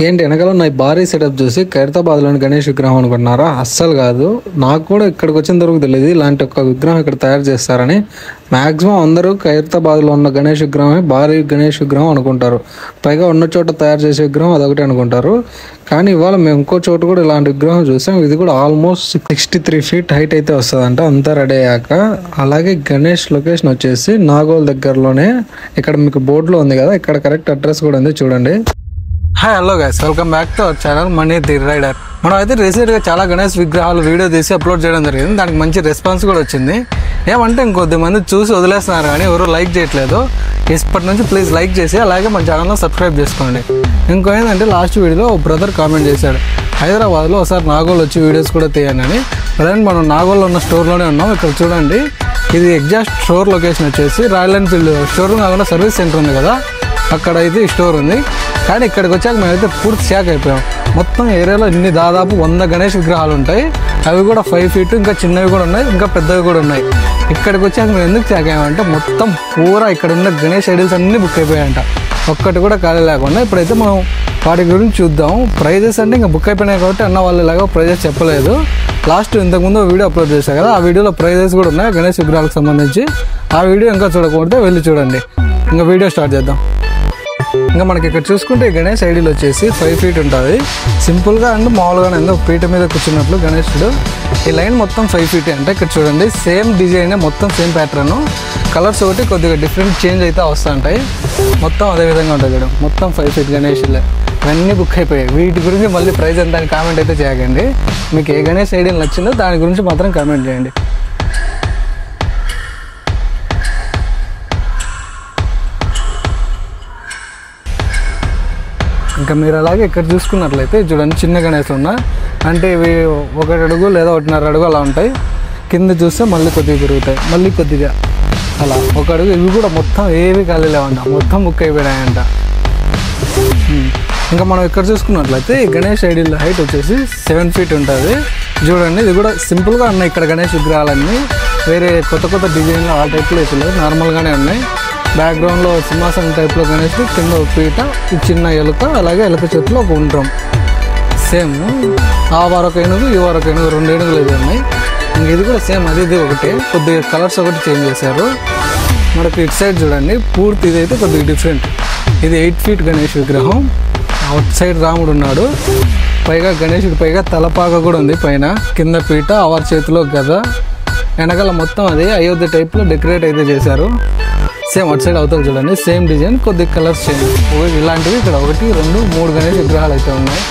ఏంటి వెనకాల నా భారీ సెటప్ చూసి ఖైరతాబాద్లోని గణేష్ విగ్రహం అనుకుంటున్నారా? అస్సలు కాదు. నాకు కూడా ఇక్కడికి వచ్చిన వరకు తెలియదు ఇలాంటి ఒక విగ్రహం ఇక్కడ తయారు చేస్తారని. మ్యాక్సిమం అందరూ ఖైరతాబాద్లో ఉన్న గణేష్ విగ్రహమే భారీ గణేష్ విగ్రహం అనుకుంటారు. పైగా ఉన్న చోట తయారు చేసే విగ్రహం అదొకటి అనుకుంటారు. కానీ ఇవాళ మేము ఇంకో చోట కూడా ఇలాంటి విగ్రహం చూసాం. ఇది కూడా ఆల్మోస్ట్ 63 feet హైట్ అయితే వస్తుందంట అంతా రెడీ అయ్యాక. అలాగే గణేష్ లొకేషన్ వచ్చేసి నాగోల్ దగ్గరలోనే. ఇక్కడ మీకు బోర్డులో ఉంది కదా, ఇక్కడ కరెక్ట్ అడ్రస్ కూడా ఉంది చూడండి. Hi hello guys, welcome back to our channel money the rider. మనం అయితే రీసెంట్గా చాలా గణేష్ విగ్రహాలు వీడియో తీసి అప్లోడ్ చేయడం జరిగింది. దానికి మంచి రెస్పాన్స్ కూడా వచ్చింది. ఏమంటే ఇంకొద్ది మంది చూసి వదిలేస్తున్నారు కానీ ఎవరు లైక్ చేయట్లేదు. ఇప్పటి నుంచి ప్లీజ్ లైక్ చేసి అలాగే మన ఛానల్లో సబ్స్క్రైబ్ చేసుకోండి. ఇంకో ఏంటంటే లాస్ట్ వీడియోలో ఒక బ్రదర్ కామెంట్ చేశాడు, హైదరాబాద్లో ఒకసారి నాగోల్ వచ్చి వీడియోస్ కూడా తీయండి అని. ప్రజెంట్ మనం నాగోల్లో ఉన్న స్టోర్లోనే ఉన్నాం. ఇక్కడ చూడండి, ఇది ఎగ్జాక్ట్ స్టోర్ లొకేషన్ వచ్చేసి రాయల్ ఎన్ఫీల్డ్ షోరూమ్ కాకుండా సర్వీస్ సెంటర్ ఉంది కదా, అక్కడ అయితే ఈ స్టోర్ ఉంది. కానీ ఇక్కడికి వచ్చాక మేమైతే పూర్తి షాక్ అయిపోయాం. మొత్తం ఏరియాలో ఇన్ని దాదాపు 100 గణేష్ విగ్రహాలు ఉంటాయి. అవి కూడా 5 feet, ఇంకా చిన్నవి కూడా ఉన్నాయి, ఇంకా పెద్దవి కూడా ఉన్నాయి. ఇక్కడికి వచ్చాక మేము ఎందుకు షాక్ అయ్యామంటే మొత్తం పూరా ఇక్కడ ఉన్న గణేష్ ఐడియల్స్ అన్నీ బుక్ అయిపోయాయంట, ఒక్కటి కూడా ఖాళీ లేకుండా. ఇప్పుడైతే మనం వాటి గురించి చూద్దాం. ప్రైజెస్ అంటే ఇంకా బుక్ అయిపోయినాయి కాబట్టి అన్న వాళ్ళు ఇలాగో ప్రైజెస్ చెప్పలేదు. లాస్ట్ ఇంతకుముందు వీడియో అప్లోడ్ చేశారు కదా, ఆ వీడియోలో ప్రైజెస్ కూడా ఉన్నాయి గణేష్ విగ్రహాలకు సంబంధించి. ఆ వీడియో ఇంకా చూడకపోతే వెళ్ళి చూడండి. ఇంకా వీడియో స్టార్ట్ చేద్దాం. ఇంకా మనకి ఇక్కడ చూసుకుంటే గణేష్ ఐడియల్ వచ్చేసి 5 feet ఉంటుంది. సింపుల్గా అండ్ మామూలుగానే ఎందుకు పీట మీద కూర్చున్నట్లు గణేశుడు. ఈ లైన్ మొత్తం 5 feet అంటే ఇక్కడ చూడండి సేమ్ డిజైన్, మొత్తం సేమ్ ప్యాటర్న్. కలర్స్ ఒకటి కొద్దిగా డిఫరెంట్ చేంజ్ అయితే వస్తూ ఉంటాయి. మొత్తం అదే విధంగా ఉంటుంది ఇక్కడ. మొత్తం 5 feet గణేషులే. ఇవన్నీ బుక్ అయిపోయాయి. వీటి గురించి మళ్ళీ ప్రైస్ ఎంత అని కామెంట్ అయితే చేయకండి. మీకు ఏ గణేష్ ఐడియల్ నచ్చిందో దాని గురించి మాత్రం కామెంట్ చేయండి. ఇంకా మీరు అలాగే ఇక్కడ చూసుకున్నట్లయితే చూడండి చిన్న గణేష్ ఉన్నా అంటే ఇవి 1 అడుగు లేదా 1.5 అడుగు అలా ఉంటాయి. కింద చూస్తే మళ్ళీ కొద్దిగా పెరుగుతాయి, మళ్ళీ కొద్దిగా అలా 1 అడుగు. ఇవి కూడా మొత్తం ఏవి ఖాళీ లేవంట, మొత్తం బుక్ అయిపోయాయంట. ఇంకా మనం ఇక్కడ చూసుకున్నట్లయితే ఈ గణేష్ ఐడియల్ హైట్ వచ్చేసి 7 feet ఉంటుంది. చూడండి ఇది కూడా సింపుల్గా ఉన్నాయి ఇక్కడ గణేష్ విగ్రహాలన్నీ. వేరే కొత్త డిజైన్లో ఆ టైప్లో అయితే నార్మల్గానే ఉన్నాయి. బ్యాక్గ్రౌండ్లో సింహాసనం టైప్లో గణేష్, కింద ఒక పీట, ఈ చిన్న ఎలుక, అలాగే ఎలుక చేతిలో ఒక ఉండ్రం. సేమ్ ఆ వరకు ఏనుగు ఈ వరకు ఏనుగు 2 ఏనుగులు అయితే ఉన్నాయి. ఇంక ఇది కూడా సేమ్ అది ఇది ఒకటే, కొద్దిగా కలర్స్ ఒకటి చేంజ్ చేశారు. మనకి ఇటు సైడ్ చూడండి పూర్తి ఇదైతే కొద్దిగా డిఫరెంట్. ఇది 8 feet గణేష్ విగ్రహం. అవుట్ సైడ్ రాముడు ఉన్నాడు, పైగా గణేశుడు పైగా తలపాక కూడా ఉంది పైన, కింద పీట, ఆవారి చేతిలో గద, వెనకాల మొత్తం అదే అయోధ్య టైప్లో డెకరేట్ అయితే చేశారు. సేమ్ అటు సైడ్ అవతల చూడండి సేమ్ డిజైన్, కొద్దిగా కలర్స్ చేంజ్. ఇలాంటివి ఇక్కడ 1, 2, 3 గణేష్ విగ్రహాలు అయితే ఉన్నాయి.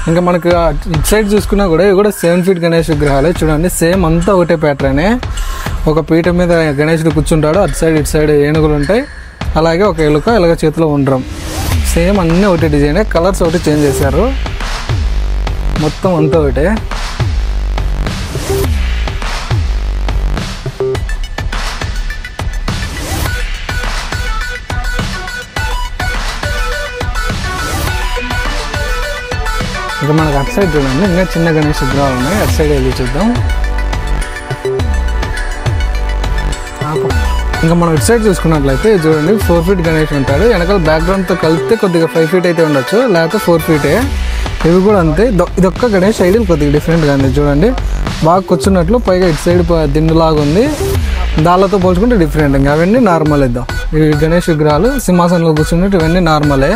ఇంకా మనకు ఇటు సైడ్ చూసుకున్నా కూడా ఇవి కూడా 7 feet గణేష్ విగ్రహాలే. చూడండి సేమ్ అంతా ఒకటే ప్యాటర్నే. ఒక పీట మీద గణేశుడు కూర్చుంటాడు, అటు సైడ్ ఇటు సైడ్ ఏనుగులు ఉంటాయి, అలాగే ఒక ఎలుక చేతిలో ఉండ్రం. సేమ్ అన్నీ ఒకటే డిజైనే, కలర్స్ ఒకటి చేంజ్ చేశారు, మొత్తం అంతా ఒకటే. ఇంకా మనకు అటు సైడ్ చూడండి ఇంకా చిన్న గణేష్ విగ్రహాలు ఉన్నాయి. అటు సైడ్ వెళ్ళి చూద్దాం. ఇంకా మనం ఇటు సైడ్ చూసుకున్నట్లయితే చూడండి 4 feet గణేష్ ఉంటాడు. వెనకాల బ్యాక్గ్రౌండ్తో కలిపితే కొద్దిగా 5 feet అయితే ఉండొచ్చు, లేకపోతే 4 feet. ఇవి కూడా అంతే. ఇదొక్క గణేష్ ఐడియల్ కొద్దిగా డిఫరెంట్గా ఉంది. చూడండి బాగా కూర్చున్నట్లు, పైగా ఇటు సైడ్ దిండులాగా ఉంది. దానితో పోల్చుకుంటే డిఫరెంట్. ఇంకా అవన్నీ నార్మల్ ఇద్దాం. ఇవి గణేష్ విగ్రహాలు సింహాసనంలో కూర్చున్నట్టు ఇవన్నీ నార్మలే,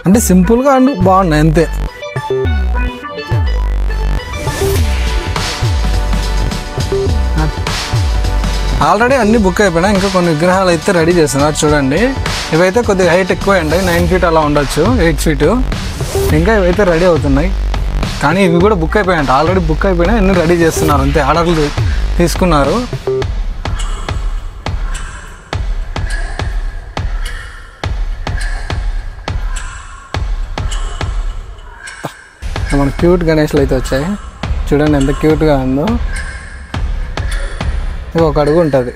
అంటే సింపుల్గా అండ్ బాగున్నాయి అంతే. ఆల్రెడీ అన్ని బుక్ అయిపోయినాయి. ఇంకా కొన్ని విగ్రహాలు అయితే రెడీ చేస్తున్నారు. చూడండి ఇవైతే కొద్దిగా హైట్ ఎక్కువ ఉంటాయి, 9 feet అలా ఉండొచ్చు, 8 feet. ఇంకా ఇవైతే రెడీ అవుతున్నాయి, కానీ ఇవి కూడా బుక్ అయిపోయాయంట. ఆల్రెడీ బుక్ అయిపోయినాయి, అన్నీ రెడీ చేస్తున్నారు అంతే, ఆర్డర్లు తీసుకున్నారు. మన క్యూట్ గణేష్లు అయితే వచ్చాయి. చూడండి ఎంత క్యూట్గా ఉందో. ఇది 1 అడుగు ఉంటుంది.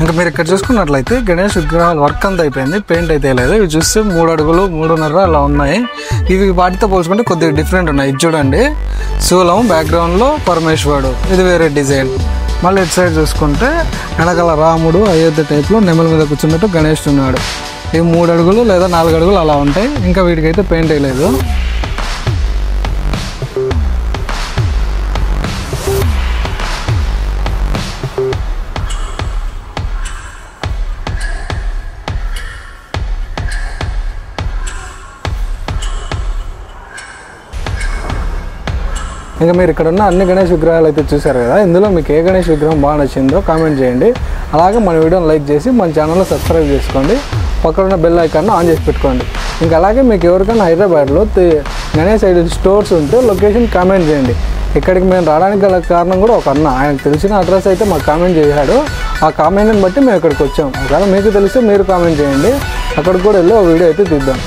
ఇంకా మీరు ఇక్కడ చూసుకున్నట్లయితే గణేష్ విగ్రహాల వర్క్ అంతా అయిపోయింది, పెయింట్ అయితే లేదు. ఇవి చూస్తే 3 అడుగులు 3.5 అలా ఉన్నాయి. ఇవి వాటితో పోల్చుకుంటే కొద్దిగా డిఫరెంట్ ఉన్నాయి. ఇది చూడండి, శూలం బ్యాక్గ్రౌండ్లో పరమేశ్వరుడు, ఇది వేరే డిజైన్. మళ్ళీ ఇటు సైడ్ చూసుకుంటే వెనకాల రాముడు అయోధ్య టైప్లో నెమల మీద కూర్చున్నట్టు గణేష్ ఉన్నాడు. ఇవి 3 అడుగులు లేదా 4 అడుగులు అలా ఉంటాయి. ఇంకా వీటికైతే పెయింట్ వేయలేదు. ఇంకా మీరు ఇక్కడ ఉన్న అన్ని గణేష్ విగ్రహాలు అయితే చూసారు కదా. ఇందులో మీకు ఏ గణేష్ విగ్రహం బాగా నచ్చిందో కామెంట్ చేయండి. అలాగే మన వీడియోని లైక్ చేసి మన ఛానల్లో సబ్స్క్రైబ్ చేసుకోండి. పక్కన ఉన్న బెల్ ఐకాన్ ఆన్ చేసి పెట్టుకోండి. ఇంకా అలాగే మీకు ఎవరికైనా హైదరాబాద్లో గణేష్ ఐడల్ స్టోర్స్ ఉంటే లొకేషన్ కామెంట్ చేయండి. ఇక్కడికి మేము రావడానికి గల కారణం కూడా ఒక అన్న, ఆయనకు తెలిసిన అడ్రస్ అయితే మాకు కామెంట్ చేశాడు. ఆ కామెంట్ని బట్టి మేము ఇక్కడికి వచ్చాం. ఒకవేళ మీకు తెలిస్తే మీరు కామెంట్ చేయండి, అక్కడికి కూడా వెళ్ళి ఒక వీడియో అయితే తీద్దాం.